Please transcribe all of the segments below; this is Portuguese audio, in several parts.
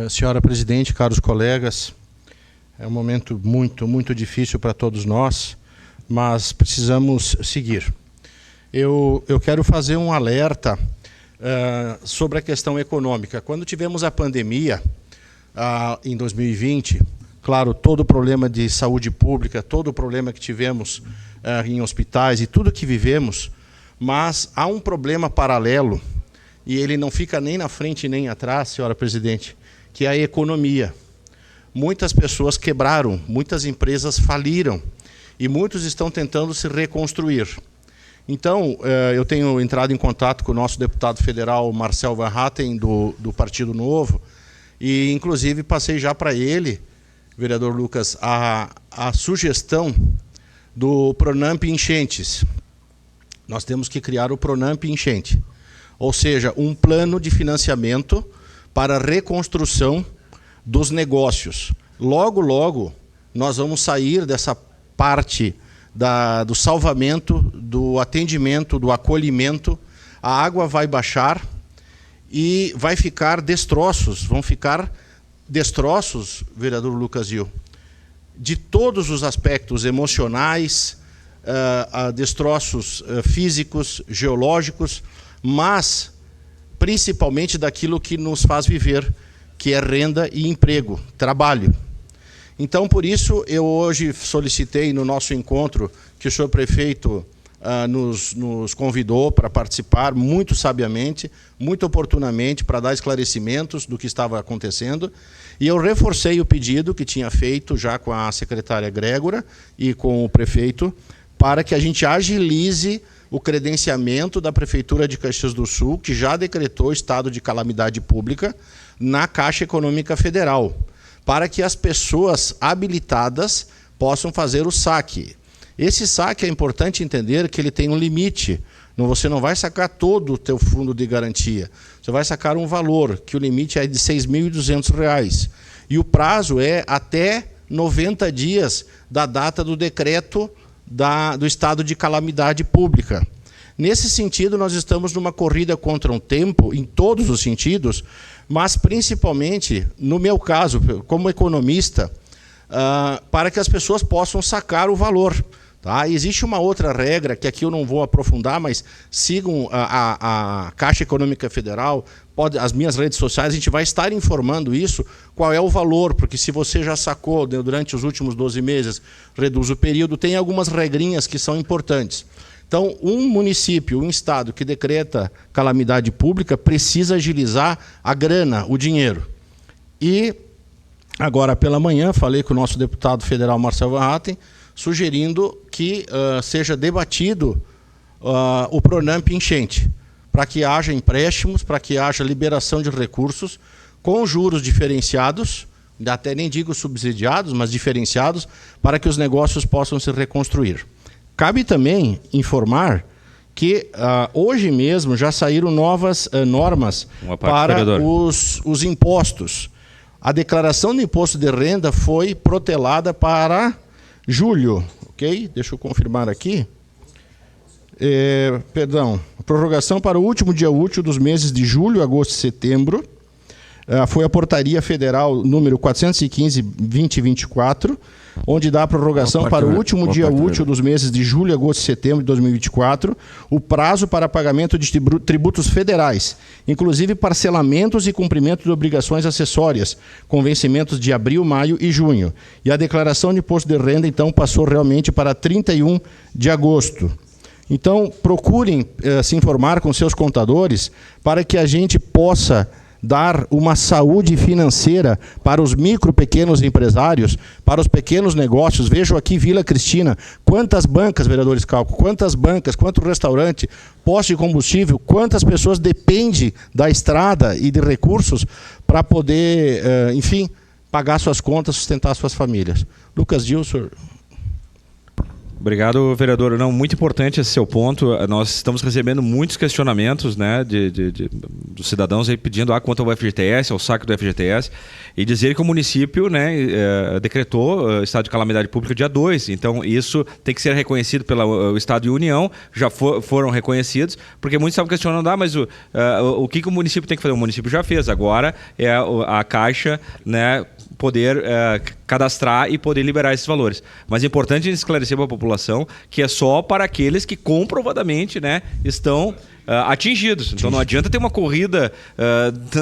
Senhora Presidente, caros colegas, é um momento muito difícil para todos nós, mas precisamos seguir. Eu quero fazer um alerta sobre a questão econômica. Quando tivemos a pandemia, em 2020, claro, todo o problema de saúde pública, todo o problema que tivemos em hospitais e tudo que vivemos, mas há um problema paralelo, e ele não fica nem na frente nem atrás, senhora Presidente, que é a economia. Muitas pessoas quebraram, muitas empresas faliram, e muitos estão tentando se reconstruir. Então, eu tenho entrado em contato com o nosso deputado federal, Marcel Van Hatten, do Partido Novo, e, inclusive, passei já para ele, vereador Lucas, a sugestão do Pronamp Enchentes. Nós temos que criar o Pronamp Enchente, ou seja, um plano de financiamento para a reconstrução dos negócios. Logo, nós vamos sair dessa parte do salvamento, do atendimento, do acolhimento. A água vai baixar e vai ficar destroços, vão ficar destroços, vereador Lucas Gil, de todos os aspectos emocionais, destroços físicos, geológicos, mas principalmente daquilo que nos faz viver, que é renda e emprego, trabalho. Então, por isso, eu hoje solicitei no nosso encontro que o senhor prefeito nos convidou para participar muito sabiamente, muito oportunamente, para dar esclarecimentos do que estava acontecendo. E eu reforcei o pedido que tinha feito já com a secretária Grégora e com o prefeito, para que a gente agilize o credenciamento da Prefeitura de Caxias do Sul, que já decretou estado de calamidade pública na Caixa Econômica Federal, para que as pessoas habilitadas possam fazer o saque. Esse saque é importante entender que ele tem um limite. Você não vai sacar todo o teu fundo de garantia. Você vai sacar um valor, que o limite é de R$ 6.200. E o prazo é até 90 dias da data do decreto do estado de calamidade pública. Nesse sentido, nós estamos numa corrida contra um tempo, em todos os sentidos, mas principalmente, no meu caso, como economista, para que as pessoas possam sacar o valor. Tá? Existe uma outra regra, que aqui eu não vou aprofundar, mas sigam a Caixa Econômica Federal, as minhas redes sociais, a gente vai estar informando isso, qual é o valor, porque se você já sacou durante os últimos 12 meses, reduz o período, tem algumas regrinhas que são importantes. Então, um município, um estado que decreta calamidade pública precisa agilizar a grana, o dinheiro. E agora pela manhã falei com o nosso deputado federal Marcel Van Hatten, sugerindo que seja debatido o Pronamp Enchente, para que haja empréstimos, para que haja liberação de recursos com juros diferenciados, até nem digo subsidiados, mas diferenciados, para que os negócios possam se reconstruir. Cabe também informar que hoje mesmo já saíram novas normas para os impostos. A declaração do imposto de renda foi protelada para julho, ok? Deixa eu confirmar aqui. Prorrogação para o último dia útil dos meses de julho, agosto e setembro. Foi a portaria federal número 415/2024, onde dá a prorrogação para o último dia útil dos meses de julho, agosto e setembro de 2024, o prazo para pagamento de tributos federais, inclusive parcelamentos e cumprimento de obrigações acessórias, com vencimentos de abril, maio e junho. E a declaração de imposto de renda, então, passou realmente para 31 de agosto. Então, procurem se informar com seus contadores para que a gente possa dar uma saúde financeira para os micro, pequenos empresários, para os pequenos negócios. Vejam aqui Vila Cristina, quantas bancas, vereadores Calco, quantas bancas, quanto restaurante, posto de combustível, quantas pessoas dependem da estrada e de recursos para poder, enfim, pagar suas contas, sustentar suas famílias. Lucas Gil, senhor. Obrigado, vereador. Não, muito importante esse seu ponto. Nós estamos recebendo muitos questionamentos, né, dos cidadãos aí pedindo quanto ao FGTS, ao saque do FGTS, e dizer que o município, né, decretou estado de calamidade pública dia 2. Então, isso tem que ser reconhecido pelo Estado e União, já foram reconhecidos, porque muitos estavam questionando, mas o que o município tem que fazer? O município já fez, agora é a Caixa, né, poder cadastrar e poder liberar esses valores. Mas é importante esclarecer para a população que é só para aqueles que comprovadamente, né, estão atingidos. Então não adianta ter uma corrida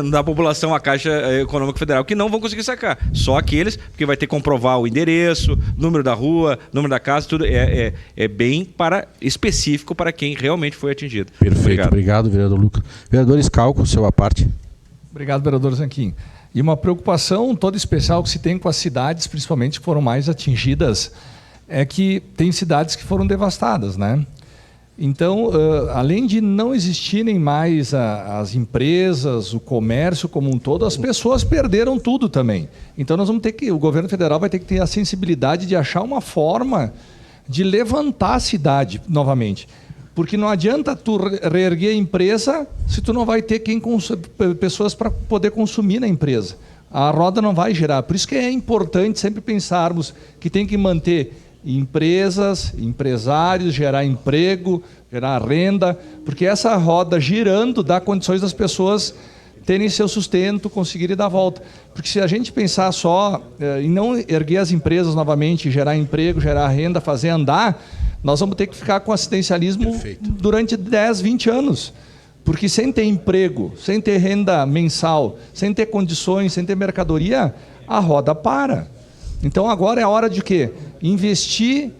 da população à Caixa Econômica Federal que não vão conseguir sacar. Só aqueles, porque vai ter que comprovar o endereço, número da rua, número da casa, tudo é bem específico para quem realmente foi atingido. Perfeito, obrigado vereador Lucas. Vereador Schalco, seu à parte. Obrigado, vereador Zanquim. E uma preocupação toda especial que se tem com as cidades, principalmente que foram mais atingidas, é que tem cidades que foram devastadas, né? Então, além de não existirem mais as empresas, o comércio como um todo, as pessoas perderam tudo também. Então, o governo federal vai ter que ter a sensibilidade de achar uma forma de levantar a cidade novamente. Porque não adianta tu reerguer a empresa se tu não vai ter pessoas para poder consumir na empresa. A roda não vai girar. Por isso que é importante sempre pensarmos que tem que manter empresas, empresários, gerar emprego, gerar renda, porque essa roda girando dá condições das pessoas terem seu sustento, conseguirem dar a volta. Porque se a gente pensar só em não erguer as empresas novamente, gerar emprego, gerar renda, fazer andar, nós vamos ter que ficar com assistencialismo durante 10, 20 anos. Porque sem ter emprego, sem ter renda mensal, sem ter condições, sem ter mercadoria, a roda para. Então agora é a hora de quê? Investir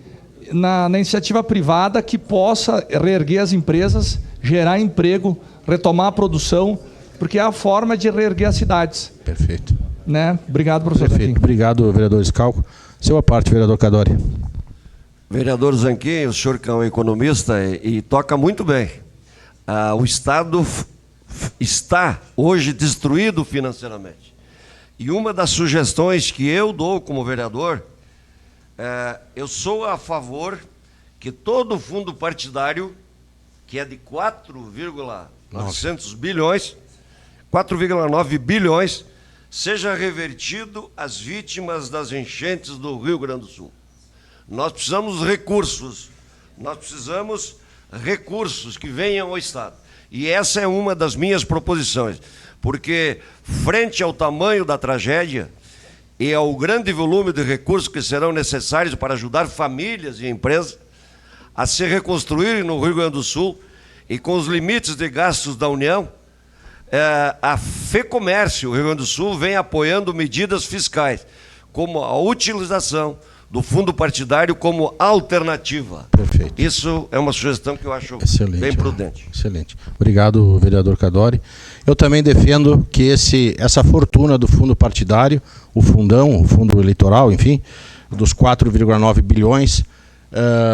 na iniciativa privada que possa reerguer as empresas, gerar emprego, retomar a produção, porque é a forma de reerguer as cidades. Perfeito. Né? Obrigado, professor. Perfeito. Obrigado, vereador Schalco. Seu à parte, vereador Cadori. Vereador Zanquim, o senhor que é um economista e toca muito bem. O Estado está hoje destruído financeiramente. E uma das sugestões que eu dou como vereador, eu sou a favor que todo o fundo partidário, que é de 4,9 bilhões, 4,9 bilhões, seja revertido às vítimas das enchentes do Rio Grande do Sul. Nós precisamos recursos que venham ao Estado. E essa é uma das minhas proposições, porque frente ao tamanho da tragédia e ao grande volume de recursos que serão necessários para ajudar famílias e empresas a se reconstruírem no Rio Grande do Sul e com os limites de gastos da União, a FEComércio, o Rio Grande do Sul, vem apoiando medidas fiscais, como a utilização do fundo partidário como alternativa. Perfeito. Isso é uma sugestão que eu acho bem prudente. Excelente. Obrigado, vereador Cadori. Eu também defendo que essa fortuna do fundo partidário, o fundão, o fundo eleitoral, enfim, dos 4,9 bilhões,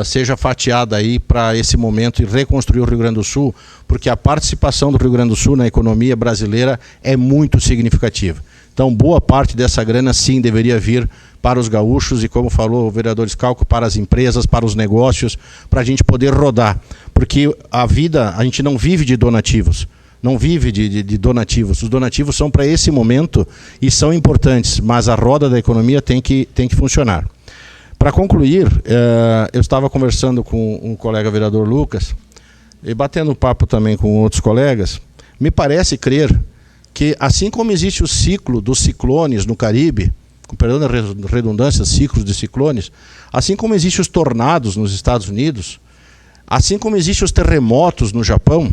seja fatiada aí para esse momento e reconstruir o Rio Grande do Sul, porque a participação do Rio Grande do Sul na economia brasileira é muito significativa. Então, boa parte dessa grana, sim, deveria vir para os gaúchos e, como falou o vereador Schalco, para as empresas, para os negócios, para a gente poder rodar. Porque a gente não vive de donativos, não vive de donativos. Os donativos são para esse momento e são importantes, mas a roda da economia tem que funcionar. Para concluir, eu estava conversando com um colega vereador Lucas, e batendo papo também com outros colegas, me parece crer que, assim como existe o ciclo dos ciclones no Caribe, com perdão da redundância, ciclos de ciclones, assim como existem os tornados nos Estados Unidos, assim como existem os terremotos no Japão,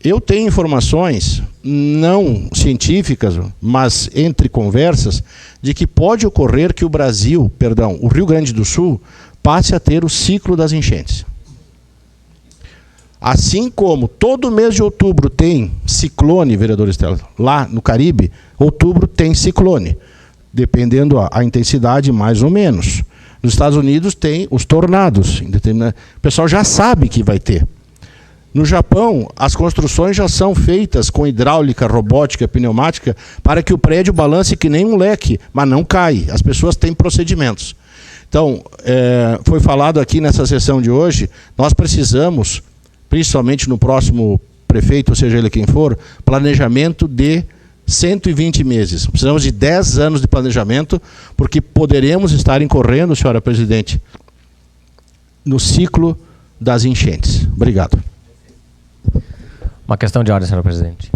eu tenho informações não científicas, mas entre conversas, de que pode ocorrer que o Rio Grande do Sul, passe a ter o ciclo das enchentes. Assim como todo mês de outubro tem ciclone, vereador Estela, lá no Caribe, outubro tem ciclone, dependendo a intensidade mais ou menos. Nos Estados Unidos tem os tornados, o pessoal já sabe que vai ter. No Japão, as construções já são feitas com hidráulica, robótica, pneumática, para que o prédio balance que nem um leque, mas não cai. As pessoas têm procedimentos. Então, foi falado aqui nessa sessão de hoje, nós precisamos, principalmente no próximo prefeito, ou seja ele quem for, planejamento de 120 meses. Precisamos de 10 anos de planejamento, porque poderemos estar incorrendo, senhora presidente, no ciclo das enchentes. Obrigado. Uma questão de ordem, senhor presidente.